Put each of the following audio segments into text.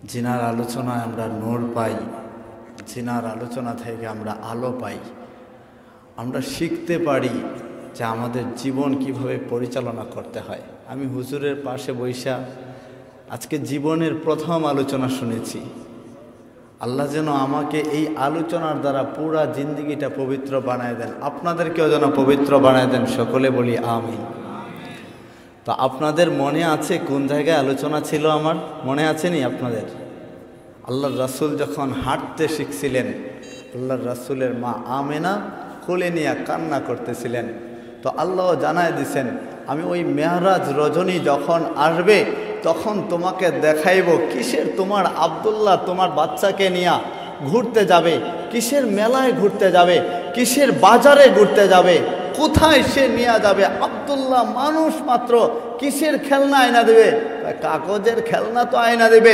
জিনার আলোচনায় আমরা নূর পাই, জিনার আলোচনা থেকে আমরা আলো পাই। আমরা শিখতে পারি যে আমাদের জীবন কিভাবে পরিচালনা করতে হয়। আমি হুজুরের পাশে বৈশা আজকে জীবনের প্রথম আলোচনা শুনেছি। আল্লাহ যেন আমাকে এই আলোচনার দ্বারা পুরা জিন্দিগিটা পবিত্র বানায় দেন, আপনাদেরকেও যেন পবিত্র বানায় দেন। সকলে বলি আমিন। তো আপনাদের মনে আছে কোন জায়গায় আলোচনা ছিল? আমার মনে আছে নি আপনাদের? আল্লাহর রাসূল যখন হাঁটতে শিখছিলেন, আল্লাহর রাসূলের মা আমেনা কোলে নিয়ে কান্না করতেছিলেন। তো আল্লাহ জানায় দিছেন, আমি ওই মেহরাজ রজনী যখন আসবে তখন তোমাকে দেখাইব কিসের তোমার আব্দুল্লাহ তোমার বাচ্চাকে নিয়ে ঘুরতে যাবে, কিসের মেলায় ঘুরতে যাবে, কিসের বাজারে ঘুরতে যাবে, কোথায় সে নিয়ে যাবে। আব্দুল্লাহ মানুষ মাত্র, কিসের খেলনা আয়না দেবে? কাগজের খেলনা তো আয়না দেবে,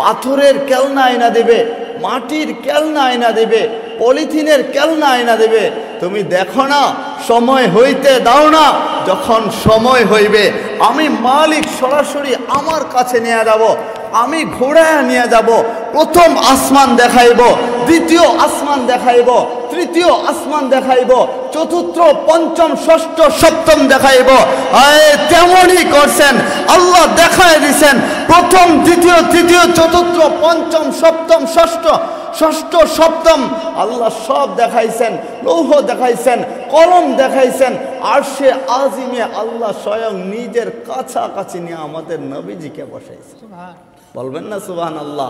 পাথরের খেলনা আয়না দেবে, মাটির খেলনা আয়না দেবে, পলিথিনের খেলনা আয়না দেবে। তুমি দেখো না, সময় হইতে দাও না, যখন সময় হইবে আমি মালিক সরাসরি আমার কাছে নিয়ে যাব, আমি ঘোড়ায় নিয়ে যাব। প্রথম আসমান দেখাইব, দ্বিতীয় আসমান দেখাইব, তৃতীয় আসমান দেখাইব, চতুর্থ পঞ্চম ষষ্ঠ সপ্তম দেখাইব। তেমনই করছেন আল্লাহ, দেখায় দিছেন প্রথম দ্বিতীয় তৃতীয় চতুর্থ পঞ্চম সপ্তম ষষ্ঠ সপ্তম আল্লাহ সব দেখাইছেন। লৌহ দেখাইছেন, কলম দেখাইছেন, আরশে আজিমে আল্লাহ স্বয়ং নিজের কাছাকাছি নিয়ে আমাদের নবীজিকে বসাইছেন। বলবেন না সুবহানাল্লাহ?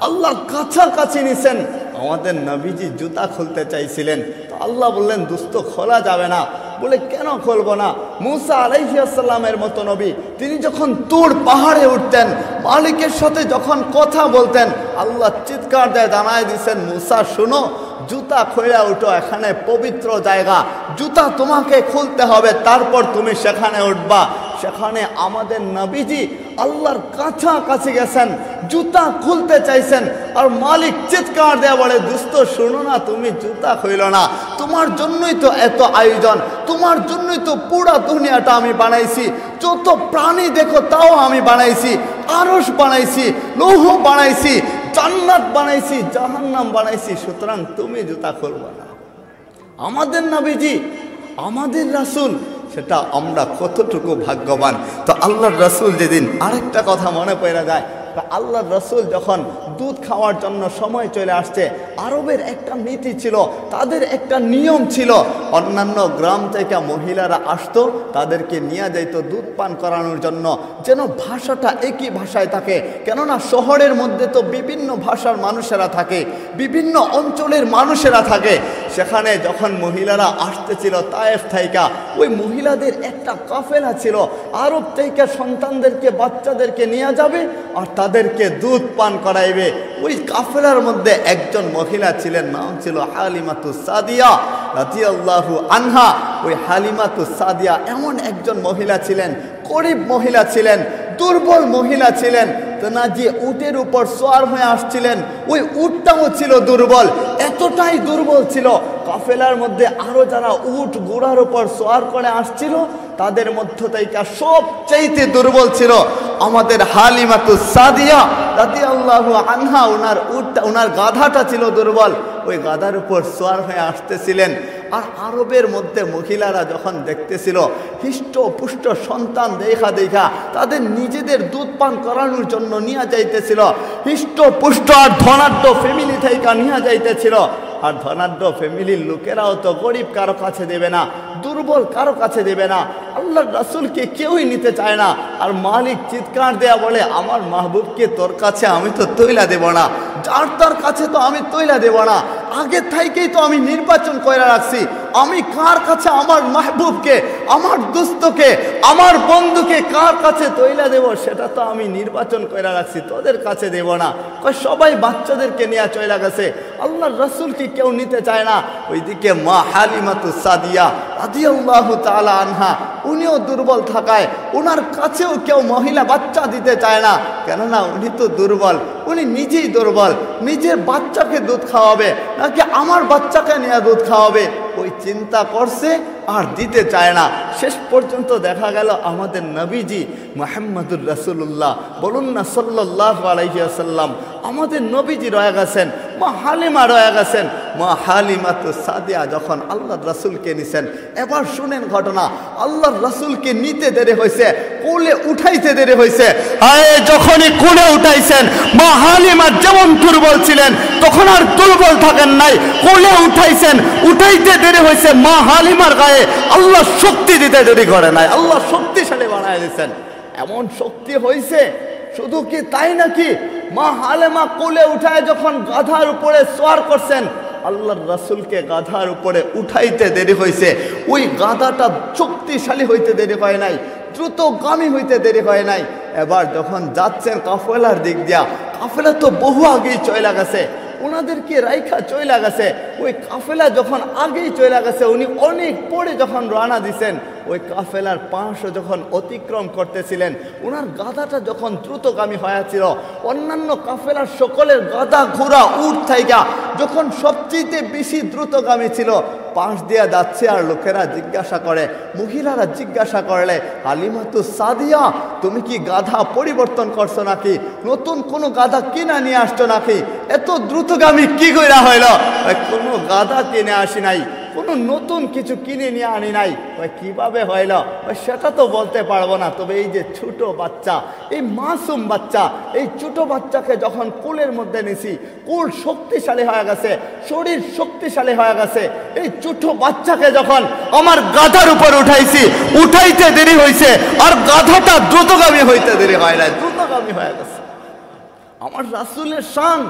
আল্লাহ কাছাকাছি নিছেন। আমাদের নবীজি জুতা খুলতে চাইছিলেন, তো আল্লাহ বললেন দোস্ত খোলা যাবে না। বলে কেন খুলবো না? মুসা আলাইহিস সালামের মতো নবী, তিনি যখন তুর পাহাড়ে উঠতেন, মালিকের সাথে যখন কথা বলতেন, আল্লাহ চিৎকার দেয় জানায় দিছেন, মুসা শুনো, জুতা খুলে উঠো, এখানে পবিত্র জায়গা, জুতা তোমাকে খুলতে হবে, তারপর তুমি সেখানে উঠবা। সেখানে আমাদের নবীজি আল্লাহর কাছাকাছি গেছেন, জুতা খুলতে চাইছেন, আর মালিক চিৎকার দেয়া বলে দোস্ত শুনো না, তুমি জুতা খুইল না, তোমার জন্যই তো এত আয়োজন, তোমার জন্যই তো পুরা দুনিয়াটা আমি বানাইছি, যত প্রাণী দেখো তাও আমি বানাইছি, আরশ বানাইছি, লৌহ বানাইছি, জান্নাত বানাইছি, জাহান্নাম বানাইছি, সুতরাং তুমি জুতা খুলবা না। আমাদের নবীজি, আমাদের রাসূল, সেটা আমরা কতটুকু ভাগ্যবান। তো আল্লাহর রাসূল যেদিন, আরেকটা কথা মনে পড়ে যায়, আল্লাহর রাসূল যখন দুধ খাওয়ার জন্য সময় চলে আসছে, আরবের একটা নীতি ছিল, তাদের একটা নিয়ম ছিল, অন্যান্য গ্রাম থেকে মহিলারা আসতো, তাদেরকে নিয়ে যাইতো দুধ পান করানোর জন্য, যেন ভাষাটা একই ভাষায় থাকে। কেননা শহরের মধ্যে তো বিভিন্ন ভাষার মানুষেরা থাকে, বিভিন্ন অঞ্চলের মানুষেরা থাকে। সেখানে যখন মহিলারা আসতেছিল তায়েফ থাইকা, ওই মহিলাদের একটা কাফেলা ছিল, আরব থেকে সন্তানদেরকে বাচ্চাদেরকে নিয়ে যাবে আর তাদেরকে দুধ পান করাইবে। ওই কাফেলার মধ্যে একজন মহিলা ছিলেন, নাম ছিল হালিমাতুস সাদিয়া রাদিয়াল্লাহু আনহা। ওই হালিমাতুস সাদিয়া এমন একজন মহিলা ছিলেন, গরীব মহিলা ছিলেন, দুর্বল মহিলা ছিলেন। না যে উটের উপর সোয়ার হয়ে আসছিলেন, ওই উটটাও ছিল দুর্বল, এতটাই দুর্বল ছিল, কাফেলার মধ্যে আরো যারা উট ঘোড়ার উপর সোয়ার করে আসছিল, তাদের মধ্য থেকে সবচাইতে দুর্বল ছিল আমাদের হালিমাতুস সাদিয়া রাদিয়াল্লাহু আনহা। ওনার উটটা, ওনার গাধাটা ছিল দুর্বল, ওই গাধার উপর সোয়ার হয়ে আসতেছিলেন। আর আরবের মধ্যে মহিলারা যখন দেখতেছিল হিষ্ট পুষ্ট সন্তান দেখা তাদের নিজেদের দুধ পান করানোর জন্য নিয়ে যাইতেছিল, হিষ্ট পুষ্ট আর ধনাঢ্য ফ্যামিলি থেকে নিয়ে যাইতেছিল। আর ধনাঢ্য ফ্যামিলির লোকেরাও তো গরিব কারো কাছে দেবে না, দুর্বল কারো কাছে দেবে না, আল্লাহর রাসূলকে কেউই নিতে চায় না। আর মালিক চিৎকার দেয়া বলে, আমার মাহবুবকে তোর কাছে আমি তো তৈলা দেব না, যার তার কাছে তো আমি তৈলা দেব না, আগে থেকেই তো আমি নির্বাচন করে রাখছি, আমি কার কাছে আমার মাহবুবকে, আমার দোস্তকে, আমার বন্ধুকে কার কাছে তৈলা দেব, সেটা তো আমি নির্বাচন করে রাখছি, তোদের কাছে দেব না। সবাই বাচ্চাদেরকে নিয়ে চলে গেছে, আল্লাহর রাসূলকে কেউ নিতে চায় না। ওইদিকে মা হালিমাতুস সাদিয়া রাদিয়াল্লাহু তাআলা আনহা, উনিও দুর্বল থাকায় ওনার কাছেও কেউ মহিলা বাচ্চা দিতে চায় না, কেননা উনি তো দুর্বল, উনি নিজেই দুর্বল, নিজের বাচ্চাকে দুধ খাওয়াবে নাকি আমার বাচ্চাকে নিয়ে দুধ খাওয়াবে? ওই চিন্তা করছে আর দিতে চায় না। শেষ পর্যন্ত দেখা গেল আমাদের নবীজি মুহাম্মদুর রাসূলুল্লাহ, বলুন না সাল্লাল্লাহু আলাইহি ওয়াসাল্লাম, আমাদের নবীজি রয়ে গেছেন, মা হালিমা রয়ে গেছেন। মা হালিমাতুস সাদিয়া যখন আল্লাহর রাসূলকে নিছেন, এবার শুনেন ঘটনা, আল্লাহর রাসূলকে নিতে দেরি হয়েছে, কোলে উঠাইতে দেরি হয়েছে। যখনই কোলে উঠাইছেন, মা হালিমা যেমন দুর্বল ছিলেন তখন আর দুর্বল থাকেন নাই, কোলে উঠাইছেন, উঠাইতে দেরি হয়েছে। মা হালিমার গায়ে আল্লাহ শক্তি দিতে দেরি করে নাই, আল্লাহ শক্তিশালী বানায় দিয়েছেন। এমন শক্তি হয়েছে, শুধু কি তাই নাকি, মা হালিমা কোলে উঠায় যখন গাধার উপরে সওয়ার করছেন, আল্লাহর রাসূলকে গাধার উপরে উঠাইতে দেরি হয়েছে। ওই গাধাটা শক্তিশালী হইতে দেরি হয় নাই, দ্রুতগামী হইতে দেরি হয় নাই। এবার যখন যাচ্ছেন কাফেলার দিক দিয়া, কাফেলা তো বহু আগেই চলে গেছে, ওনাদেরকে রাইখা চলে গেছে। ওই কাফেলা যখন আগেই চলে গেছে, উনি অনেক পরে যখন রওনা দিছেন, ওই কাফেলার পাশে যখন অতিক্রম করতেছিলেন, ওনার গাধাটা যখন দ্রুতগামী হয়েছিল, অন্যান্য কাফেলার সকলের গাধা ঘোড়া উট থাইকা যখন সবচেয়ে বেশি দ্রুতগামী ছিল, পাশ দিয়ে যাচ্ছে। আর লোকেরা জিজ্ঞাসা করে, মহিলারা জিজ্ঞাসা করলে, হালিমাতুস সাদিয়া তুমি কি গাধা পরিবর্তন করছো নাকি, নতুন কোনো গাধা কিনা নিয়ে আসছো নাকি, এত দ্রুতগামী কি কইরা হইল? কোনো গাধা কিনে আসি নাই, কোনো নতুন কিছু কিনে নিয়ে আনি নাই। কিভাবে হইল সেটা তো বলতে পারবো না, তবে এই যে ছোট বাচ্চা, এই মাসুম বাচ্চা, এই ছোট বাচ্চাকে যখন কোলের মধ্যে নিছি, কোল শক্তিশালী হয়ে গেছে, শরীর শক্তিশালী হয়ে গেছে। এই ছোট বাচ্চাকে যখন আমার গাধার উপর উঠাইছি, উঠাইতে দেরি হয়েছে, আর গাধাটা দ্রুতগামী হইতে দেরি হয় না, দ্রুতগামী হয়ে গেছে। আমার রাসূলের শান।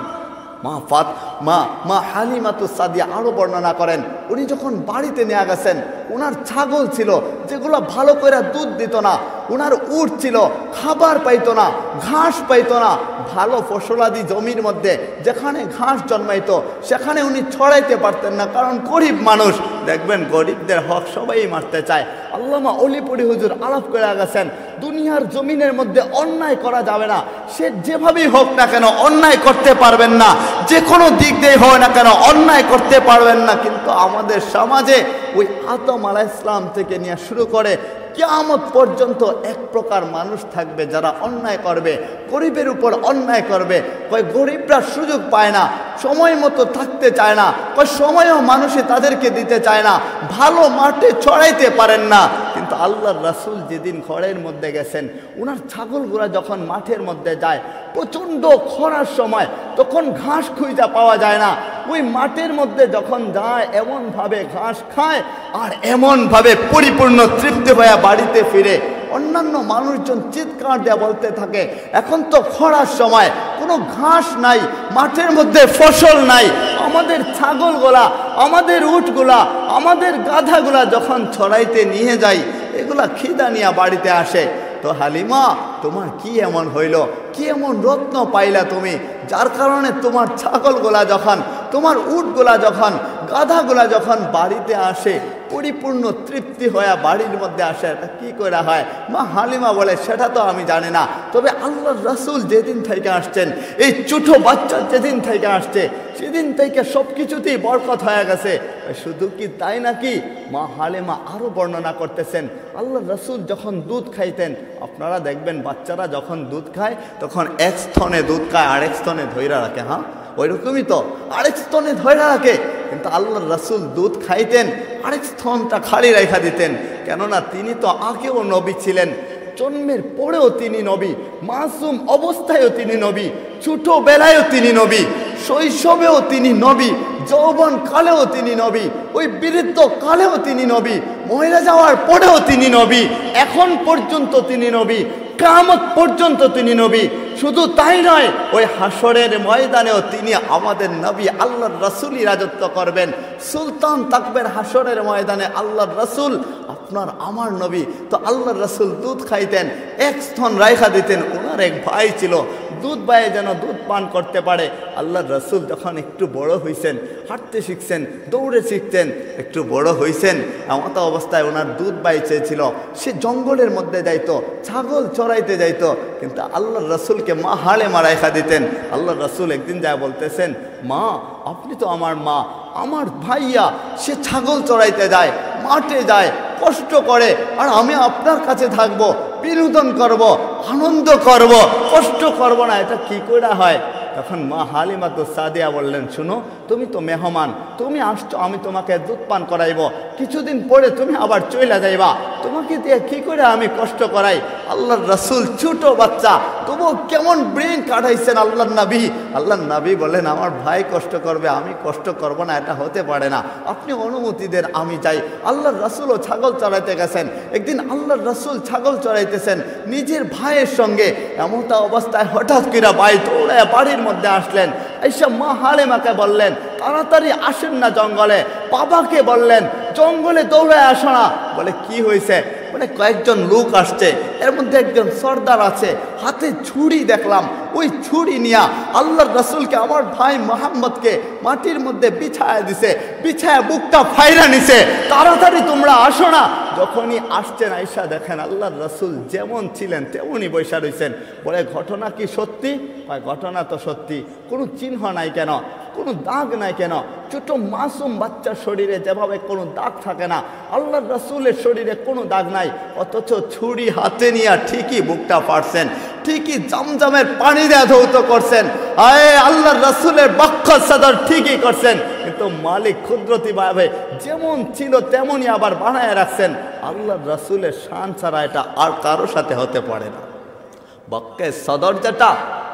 মা হালিমাতুস সাদিয়া আরো বর্ণনা করেন, উনি যখন বাড়িতে নিয়ে গেছেন, ওনার ছাগল ছিল যেগুলো ভালো করে দুধ দিত না, ওনার উট ছিল খাবার পাইতো না, ঘাস পাইতো না। ভালো ফসলাদি জমির মধ্যে যেখানে ঘাস জন্মাইতো সেখানে উনি ছড়াইতে পারতেন না, কারণ গরিব মানুষ। দেখবেন গরিবদের হক সবাই মারতে চায়। আল্লামা অলিপুরি হুজুর আলাপ করে গেছেন, দুনিয়ার জমিনের মধ্যে অন্যায় করা যাবে না, সে যেভাবেই হোক না কেন অন্যায় করতে পারবেন না, যে কোনো দিক দিয়ে হয় না কেন অন্যায় করতে পারবেন না। কিন্তু আমাদের সমাজে ওই আদম আলাইহিস সালাম থেকে নিয়ে শুরু করে কিয়ামত পর্যন্ত এক প্রকার মানুষ থাকবে যারা অন্যায় করবে, গরিবের উপর অন্যায় করবে। কয় গরিবরা সুযোগ পায় না, সময় মতো থাকতে চায় না, কয় সময়ও মানুষে তাদেরকে দিতে চায় না, ভালো মাঠে ছড়াইতে পারেন না। কিন্তু আল্লাহর রাসূল যেদিন ঘরের মধ্যে গেছেন, ওনার ছাগলগুলা যখন মাঠের মধ্যে যায়, প্রচণ্ড খরার সময়, তখন ঘাস খুঁজা পাওয়া যায় না। ওই মাঠের মধ্যে যখন যায়, এমনভাবে ঘাস খায় আর এমনভাবে পরিপূর্ণ তৃপ্তি হয়ে বাড়িতে ফিরে। অন্যান্য মানুষজন চিৎকার দেয়া বলতে থাকে, এখন তো খরার সময়, কোনো ঘাস নাই, মাঠের মধ্যে ফসল নাই, আমাদের ছাগলগুলা, আমাদের উটগুলা, আমাদের গাধাগুলা যখন ছড়াইতে নিয়ে যাই, এগুলা খিদা নিয়ে বাড়িতে আসে। তো হালিমা, তোমার কি এমন হইল, কি এমন রত্ন পাইলা তুমি, যার কারণে তোমার ছাগলগুলা যখন, তোমার উটগুলা যখন, গাধাগুলা যখন বাড়িতে আসে, পরিপূর্ণ তৃপ্তি হয়ে বাড়ির মধ্যে আসে, এটা কি করে হয়? মা হালিমা বলে, সেটা তো আমি জানি না, তবে আল্লাহর রাসূল যেদিন থেকে আসছেন, এই ছোট বাচ্চা যেদিন থেকে আসছে, সেদিন থেকে সব কিছুতেই বরকত হয়ে গেছে। শুধু কি তাই নাকি? মা হালিমা আরো বর্ণনা করতেছেন, আল্লাহর রাসূল যখন দুধ খাইতেন, আপনারা দেখবেন বাচ্চারা যখন দুধ খায় তখন এক স্তনে দুধ খায়, আরেক স্তনে ধইরা রাখে। হ্যাঁ, ওই রকমই তো, আরেক স্তনে ধইরা রাখে। কিন্তু আল্লাহর রাসূল দুধ খাইতেন, আরেক স্তনটা খালি রেখা দিতেন, কেননা তিনি তো আগেও নবী ছিলেন, জন্মের পরেও তিনি নবী, মাসুম অবস্থায়ও তিনি নবী, ছোটবেলায়ও তিনি নবী, শৈশবেও তিনি নবী, যৌবন কালেও তিনি নবী, ওই বৃদ্ধ কালেও তিনি নবী, মহিলা যাওয়ার পরেও তিনি নবী, এখন পর্যন্ত তিনি নবী, কিয়ামত পর্যন্ত তিনি নবী। শুধু তাই নয়, ওই হাসরের ময়দানেও তিনি আমাদের নবী, আল্লাহর রাসূলই রাজত্ব করবেন, সুলতান থাকবেন হাসরের ময়দানে আল্লাহর রাসূল, আপনার আমার নবী। তো আল্লাহর রাসূল দুধ খাইতেন, এক স্তন রাইখা দিতেন। ওনার এক ভাই ছিল, দুধ বায়ে যেন দুধ পান করতে পারে। আল্লাহর রাসূল যখন একটু বড় হয়েছেন, হাঁটতে শিখছেন, দৌড়ে শিখছেন, একটু বড় হয়েছেন, এমত অবস্থায় ওনার দুধ বাই চেয়েছিল। সে জঙ্গলের মধ্যে যাইতো, ছাগল চড়াইতে যাইতো, কিন্তু আল্লাহর রাসূলকে মা হাড়ে মারাইখা দিতেন। আল্লাহর রাসূল একদিন যায় বলতেছেন, মা আপনি তো আমার মা, আমার ভাইয়া সে ছাগল চড়াইতে যায়, মাঠে যায়, কষ্ট করে, আর আমি আপনার কাছে থাকবো, বিনোদন করব, আনন্দ করব, কষ্ট করব না, এটা কি করে হয়? তখন মা হালিমাতুস সাদিয়া বললেন, শুনো, তুমি তো মেহমান, তুমি আসছো, আমি তোমাকে দুধ পান করাইব, কিছুদিন পরে তুমি আবার চইলা যাইবা, তোমাকে দিয়ে কি করে আমি কষ্ট করাই? আল্লাহর রাসূল ছোট বাচ্চা, তবু কেমন ব্রেন কাটাইছেন আল্লাহর নবী। আল্লাহর নবী বলেন, আমার ভাই কষ্ট করবে, আমি কষ্ট করব না, এটা হতে পারে না, আপনি অনুমতি দেন, আমি যাই। আল্লাহর রাসূলও ছাগল চড়াইতে গেছেন। একদিন আল্লাহর রাসূল ছাগল চড়াইতেছেন নিজের ভাইয়ের সঙ্গে, এমতা অবস্থায় হঠাৎ করে ভাই দৌড়ায় বাড়ির মধ্যে আসলেন। এইসব মা হালিমাকে বললেন, তাড়াতাড়ি আসেন না জঙ্গলে। বাবাকে বললেন, জঙ্গলে দৌড়ায় আসো না। বলে কি হয়েছে? মানে কয়েকজন লোক আসছে, এর মধ্যে একজন সর্দার আছে, হাতে ছুরি দেখলাম, ওই ছুরি নিয়ে আল্লাহর রাসূলকে, আমার ভাই মুহাম্মদকে মাটির মধ্যে বিছায়া দিছে, বিছায়া বুকটা ফাইরা নিছে, তাড়াতাড়ি তোমরা আসো না। যখনই আসছেন আয়েশা দেখেন আল্লাহর রাসূল যেমন ছিলেন তেমনই বৈশা রয়েছেন। বলে ঘটনা কি সত্যি? ঘটনা তো সত্যি, কোনো চিহ্ন নাই কেন, কোনো দাগ নাই কেন? ছোট মাসুম বাচ্চার শরীরে যেভাবে কোনো দাগ থাকে না, আল্লাহর রাসূলের শরীরে কোনো দাগ নাই, অথচ ছুরি হাতে নিয়ে ঠিকই বুকটা ফাড়ছেন, ঠিকই জমজমের পানি দিয়ে ধৌত করছেন, আয় আল্লাহর রাসূলের বক্ষ সদর ঠিকই করছেন। কিন্তু মালিক কুদরতিভাবে যেমন ছিল তেমনই আবার বানায় রাখছেন। আল্লাহর রাসূলের শান ছাড়া এটা আর কারোর সাথে হতে পারে না। বক্কে সদর যেটা,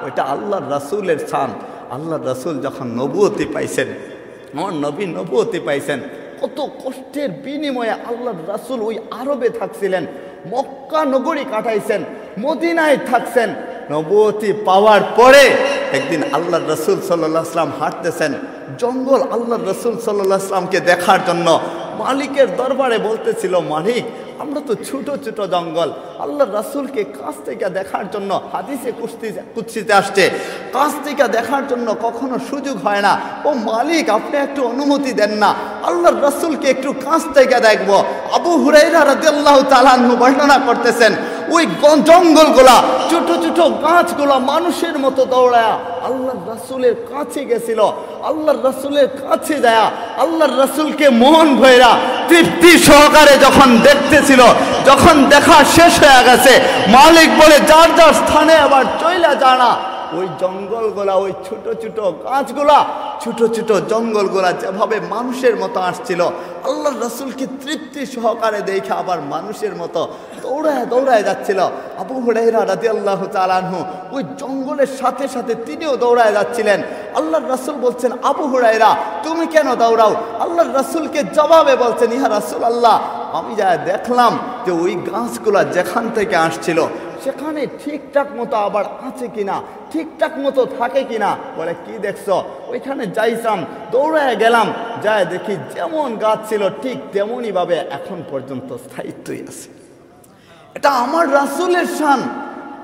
ওইটা আল্লাহর রাসূলের শান। আল্লাহর রাসূল যখন নবুয়তি পাইছেন, আমার নবী নবুয়তি পাইছেন, কত কষ্টের বিনিময়ে আল্লাহর রাসূল ওই আরবে থাকছিলেন, মক্কা নগরী কাটাইছেন, মদিনায় থাকছেন। নবুয়তি পাওয়ার পরে একদিন আল্লাহর রাসূল সাল্লাল্লাহু আলাইহি ওয়াসাল্লাম হাঁটতেছেন জঙ্গল, আল্লাহর রাসূল সাল্লাল্লাহু আলাইহি ওয়াসাল্লামকে দেখার জন্য মালিকের দরবারে বলতেছিল, মালিক আমরা তো ছোট ছোট জঙ্গল, আল্লাহর রাসূলকে কাছ থেকে দেখার জন্য, হাদিসে কুদসিতে আসছে, কাছ থেকে দেখার জন্য কখনো সুযোগ হয় না। ও মালিক আপনি একটু অনুমতি দেন না, আল্লাহর রাসূলকে একটু কাছ থেকে দেখব। আবু হুরায়রা রাদিয়াল্লাহু তাআলা আনহু বর্ণনা করতেছেন, ওই জঙ্গলগুলা, ছোট ছোট গাছগুলা মানুষের মতো দৌড়ায়া আল্লাহর রাসূলের কাছে গেছিল। আল্লাহর রাসূলের কাছে যায় আল্লাহর রাসূলকে মন ভৈরা তৃপ্তি সহকারে যখন দেখতেছিল, যখন দেখা শেষ হয়ে গেছে, মালিক বলে যার যার স্থানে আবার চইলা জানা। ওই জঙ্গলগুলা, ওই ছোট ছোট গাছগুলা, ছোট ছোট জঙ্গলগুলা যেভাবে মানুষের মতো আসছিল, আল্লাহর রাসূলকে তৃপ্তি সহকারে দেখে আবার মানুষের মতো দৌড়ায় দৌড়ায় যাচ্ছিল। আবু হুরায়রা রাদিয়াল্লাহু তাআলা আনহু ওই জঙ্গলের সাথে সাথে তিনিও দৌড়ায় যাচ্ছিলেন। আল্লাহর রাসূল বলছেন, আবু হুরায়রা তুমি কেন দৌড়াও? আল্লাহর রাসূলকে জবাবে বলছেন, ইয়া রাসূলুল্লাহ আমি যা দেখলাম যে ওই গাছগুলা যেখান থেকে আসছিল সেখানে ঠিকঠাক মতো আবার আছে কিনা, ঠিকঠাক মতো থাকে কিনা। বলে কি দেখছো? ওইখানে যাইছিলাম, দৌড়ায় গেলাম, যায় দেখি যেমন গাছ ছিল ঠিক তেমনই ভাবে এখন পর্যন্ত স্থায়িত্বই আছে। এটা আমার রাসূলের শান,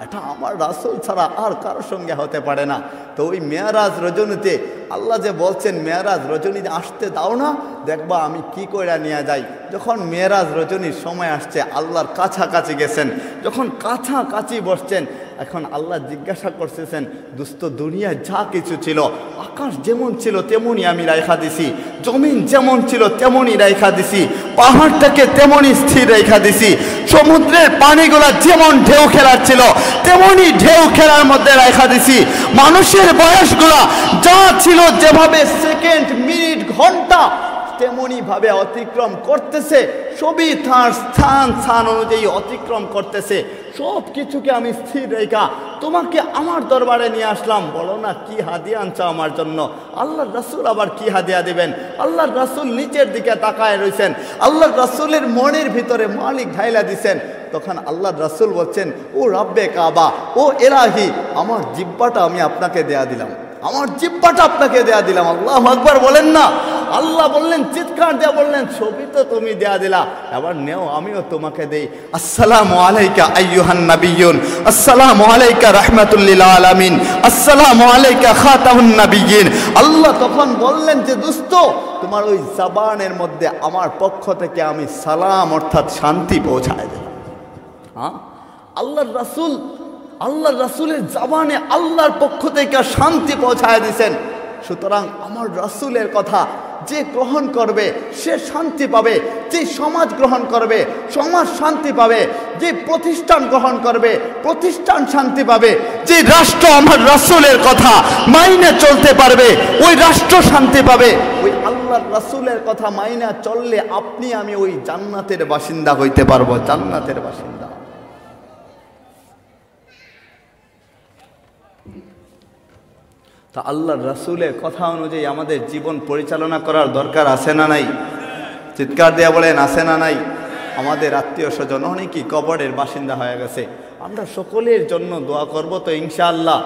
এটা আমার রাসূল ছাড়া আর কারোর সঙ্গে হতে পারে না। তো ওই মেয়ারাজ রজনীতে আল্লাহ যে বলছেন মেয়ারাজ রজনীতে আসতে দাও না, দেখবা আমি কি করে নিয়ে যাই। যখন মেয়ারাজ রজনীর সময় আসছে, আল্লাহর কাছাকাছি গেছেন, যখন কাছাকাছি বসছেন, এখন আল্লাহ জিজ্ঞাসা করতেছেন, দোস্ত দুনিয়ায় যা কিছু ছিল, আকাশ যেমন ছিল তেমনই আমি রাইখা দিছি, জমিন যেমন ছিল তেমনই রাইখা দিছি, পাহাড়টাকে তেমনই স্থির রাইখা দিছি, সমুদ্রের পানিগুলা যেমন ঢেউ খেলার ছিল তেমনই ঢেউ খেলার মধ্যে রাইখা দিছি, মানুষের বয়সগুলা যা ছিল যেভাবে সেকেন্ড মিনিট ঘন্টা তেমনই ভাবে অতিক্রম করতেছে, সবই তার স্থান অনুযায়ী অতিক্রম করতেছে। সব কিছুকে আমি স্থির রেখা তোমাকে আমার দরবারে নিয়ে আসলাম। বলো না কি হাদিয়া আনছো আমার জন্য? আল্লাহর রাসূল আবার কি হাদিয়া দিবেন? আল্লাহর রাসূল নিচের দিকে তাকায় রয়েছেন, আল্লাহর রাসূলের মনের ভিতরে মালিক ঢাইলা দিছেন। তখন আল্লাহর রাসূল বলছেন, ও রব্বে কাবা, ও এলাহি, আমার জিহ্বাটা আমি আপনাকে দেয়া দিলাম, আমার জিহ্বাটা আপনাকে দেয়া দিলাম। আল্লাহু আকবার বলেন না। আল্লাহ বললেন, চিৎকার দেয়া বললেন, ছবি তো তুমি দেয়া দিলা, এবার নেও আমিও তোমাকে দেই। আসসালামু আলাইকা আইয়ুহান নাবিয়্যুন, আসসালামু আলাইকা রাহমাতুল লিল আলামিন, আসসালামু আলাইকা খাতামুন নাবিয়্যিন। আল্লাহ তখন বললেন যে দোস্ত, তোমার ওই জবানের মধ্যে আমার পক্ষ থেকে আমি সালাম অর্থাৎ শান্তি পৌঁছায় দিলাম। হ্যাঁ, আল্লাহর রাসূলের জবানে আল্লাহর পক্ষ থেকে শান্তি পৌঁছায় দিয়েছেন। সুতরাং আমার রাসূলের কথা যে গ্রহণ করবে সে শান্তি পাবে, যে সমাজ গ্রহণ করবে সমাজ শান্তি পাবে, যে প্রতিষ্ঠান গ্রহণ করবে প্রতিষ্ঠান শান্তি পাবে, যে রাষ্ট্র আমার রাসূলের কথা মাইনে চলতে পারবে ওই রাষ্ট্র শান্তি পাবে। ওই আল্লাহর রাসূলের কথা মাইনে চললে আপনি আমি ওই জান্নাতের বাসিন্দা হইতে পারবো, জান্নাতের বাসিন্দা। তা আল্লাহর রাসূলের কথা অনুযায়ী আমাদের জীবন পরিচালনা করার দরকার আছে না নাই? চিৎকার দেয়া বলেন, আছে না নাই? আমাদের আত্মীয় স্বজন অনেকেই কবরের বাসিন্দা হয়ে গেছে, আমরা সকলের জন্য দোয়া করব তো ইনশাআল্লাহ।